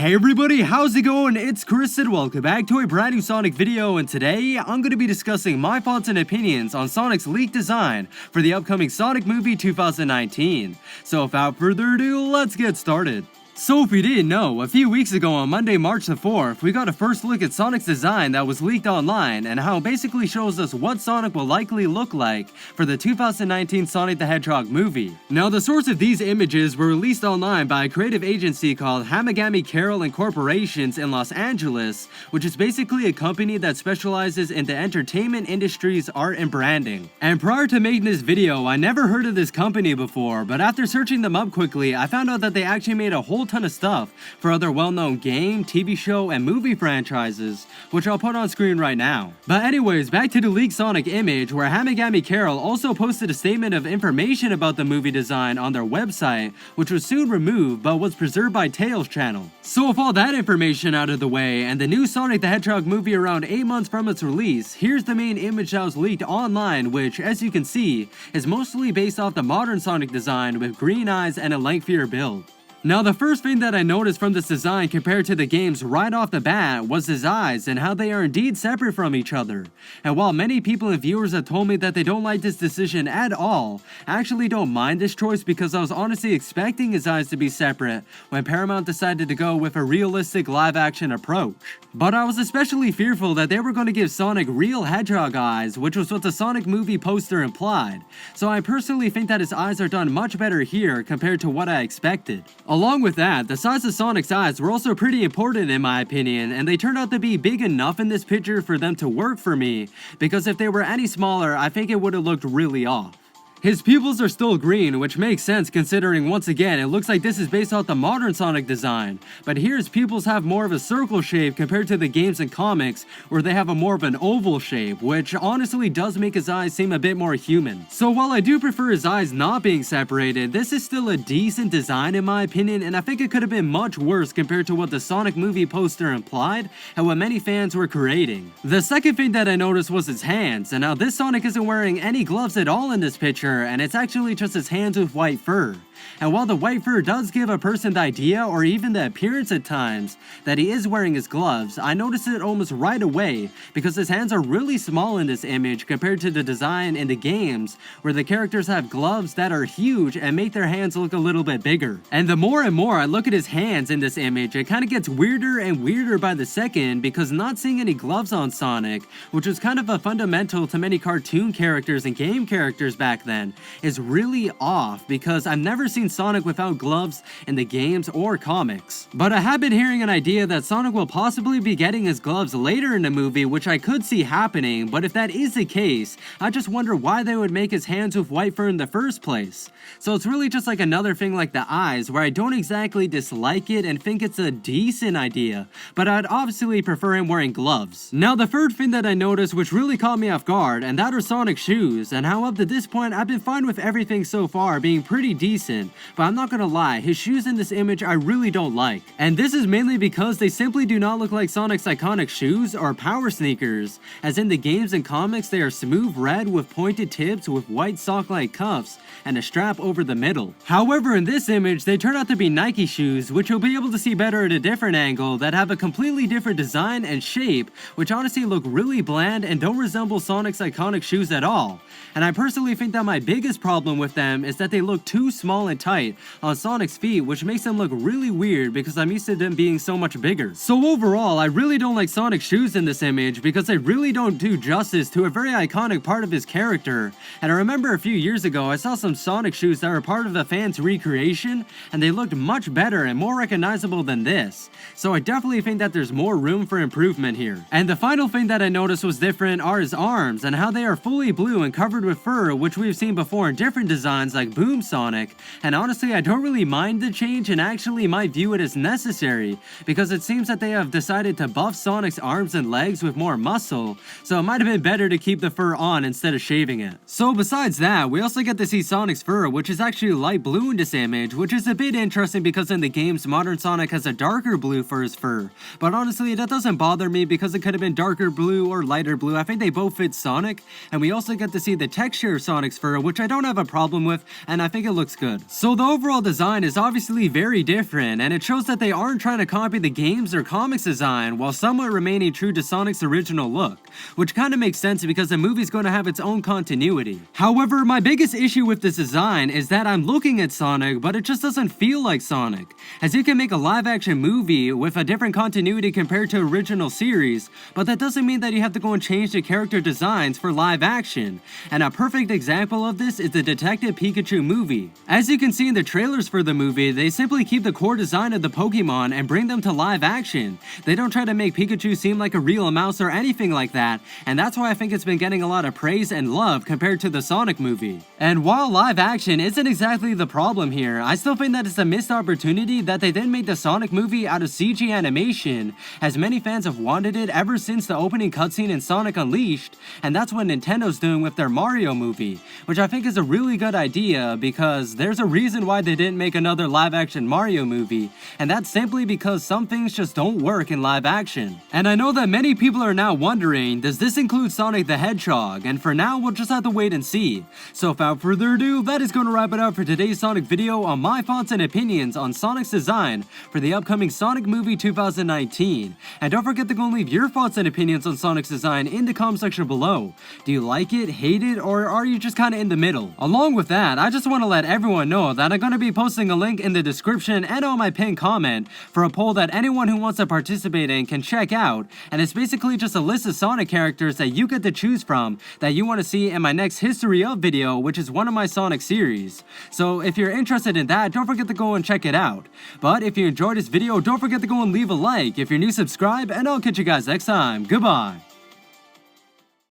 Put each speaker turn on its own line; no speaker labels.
Hey everybody, how's it going? It's Chris and welcome back to a brand new Sonic video, and today I'm going to be discussing my thoughts and opinions on Sonic's leaked design for the upcoming Sonic movie 2019. So without further ado, let's get started. So if you didn't know, a few weeks ago on Monday, March the 4th, we got a first look at Sonic's design that was leaked online and how it basically shows us what Sonic will likely look like for the 2019 Sonic the Hedgehog movie. Now the source of these images were released online by a creative agency called Hamagami Carroll Incorporations in Los Angeles, which is basically a company that specializes in the entertainment industry's art and branding. And prior to making this video, I never heard of this company before, but after searching them up quickly, I found out that they actually made a whole ton of stuff for other well-known game, TV show, and movie franchises, which I'll put on screen right now. But anyways, back to the leaked Sonic image, where Hamagami Carroll also posted a statement of information about the movie design on their website, which was soon removed but was preserved by Tails channel. So with all that information out of the way, and the new Sonic the Hedgehog movie around 8 months from its release, here's the main image that was leaked online, which, as you can see, is mostly based off the modern Sonic design with green eyes and a lengthier build. Now the first thing that I noticed from this design compared to the games right off the bat was his eyes and how they are indeed separate from each other. And while many people and viewers have told me that they don't like this decision at all, I actually don't mind this choice because I was honestly expecting his eyes to be separate when Paramount decided to go with a realistic live action approach. But I was especially fearful that they were going to give Sonic real hedgehog eyes, which was what the Sonic movie poster implied. So I personally think that his eyes are done much better here compared to what I expected. Along with that, the size of Sonic's eyes were also pretty important in my opinion, and they turned out to be big enough in this picture for them to work for me, because if they were any smaller, I think it would have looked really off. His pupils are still green, which makes sense considering once again it looks like this is based off the modern Sonic design, but here his pupils have more of a circle shape compared to the games and comics where they have a more of an oval shape, which honestly does make his eyes seem a bit more human. So while I do prefer his eyes not being separated, this is still a decent design in my opinion, and I think it could have been much worse compared to what the Sonic movie poster implied and what many fans were creating. The second thing that I noticed was his hands, and now this Sonic isn't wearing any gloves at all in this picture, and it's actually just his hands with white fur. And while the white fur does give a person the idea or even the appearance at times that he is wearing his gloves, I noticed it almost right away because his hands are really small in this image compared to the design in the games where the characters have gloves that are huge and make their hands look a little bit bigger. And the more and more I look at his hands in this image, it kind of gets weirder and weirder by the second because not seeing any gloves on Sonic, which was kind of a fundamental to many cartoon characters and game characters back then, is really off because I've never seen Sonic without gloves in the games or comics. But I have been hearing an idea that Sonic will possibly be getting his gloves later in the movie, which I could see happening, but if that is the case, I just wonder why they would make his hands with white fur in the first place. So it's really just like another thing like the eyes, where I don't exactly dislike it and think it's a decent idea, but I'd obviously prefer him wearing gloves. Now the third thing that I noticed which really caught me off guard, and that are Sonic's shoes, and how up to this point I've been fine with everything so far being pretty decent, but I'm not gonna lie, his shoes in this image I really don't like. And this is mainly because they simply do not look like Sonic's iconic shoes or power sneakers, as in the games and comics they are smooth red with pointed tips with white sock-like cuffs and a strap over the middle. However, in this image they turn out to be Nike shoes, which you'll be able to see better at a different angle, that have a completely different design and shape, which honestly look really bland and don't resemble Sonic's iconic shoes at all. And I personally think that my biggest problem with them is that they look too small and tight on Sonic's feet, which makes them look really weird because I'm used to them being so much bigger. So overall, I really don't like Sonic's shoes in this image because they really don't do justice to a very iconic part of his character. And I remember a few years ago I saw some Sonic shoes that were part of a fan's recreation, and they looked much better and more recognizable than this. So I definitely think that there's more room for improvement here. And the final thing that I noticed was different are his arms and how they are fully blue and covered with fur, which we've seen before in different designs like Boom Sonic. And honestly, I don't really mind the change and actually might view it as necessary because it seems that they have decided to buff Sonic's arms and legs with more muscle, so it might have been better to keep the fur on instead of shaving it. So besides that, we also get to see Sonic's fur, which is actually light blue in this image, which is a bit interesting because in the games modern Sonic has a darker blue for his fur. But honestly, that doesn't bother me because it could have been darker blue or lighter blue. I think they both fit Sonic, and we also get to see the texture of Sonic's fur, which I don't have a problem with, and I think it looks good. So the overall design is obviously very different, and it shows that they aren't trying to copy the games or comics design while somewhat remaining true to Sonic's original look, which kinda makes sense because the movie's gonna have its own continuity. However, my biggest issue with this design is that I'm looking at Sonic, but it just doesn't feel like Sonic. As you can make a live action movie with a different continuity compared to original series, but that doesn't mean that you have to go and change the character designs for live action. And a perfect example of this is the Detective Pikachu movie. As you can see in the trailers for the movie, they simply keep the core design of the Pokemon and bring them to live action. They don't try to make Pikachu seem like a real mouse or anything like that, and that's why I think it's been getting a lot of praise and love compared to the Sonic movie. And while live action isn't exactly the problem here, I still think that it's a missed opportunity that they then made the Sonic movie out of CG animation, as many fans have wanted it ever since the opening cutscene in Sonic Unleashed, and that's what Nintendo's doing with their Mario movie, which I think is a really good idea because there's a reason why they didn't make another live action Mario movie, and that's simply because some things just don't work in live action. And I know that many people are now wondering, does this include Sonic the Hedgehog? And for now, we'll just have to wait and see. So without further ado, that is going to wrap it up for today's Sonic video on my thoughts and opinions on Sonic's design for the upcoming Sonic movie 2019. And don't forget to go and leave your thoughts and opinions on Sonic's design in the comment section below. Do you like it, hate it, or are you just kinda in the middle? Along with that, I just want to let everyone know that I'm going to be posting a link in the description and on my pinned comment for a poll that anyone who wants to participate in can check out, and it's basically just a list of Sonic characters that you get to choose from that you want to see in my next History of video, which is one of my Sonic series. So if you're interested in that, don't forget to go and check it out. But if you enjoyed this video, don't forget to go and leave a like. If you're new, subscribe, and I'll catch you guys next time. Goodbye.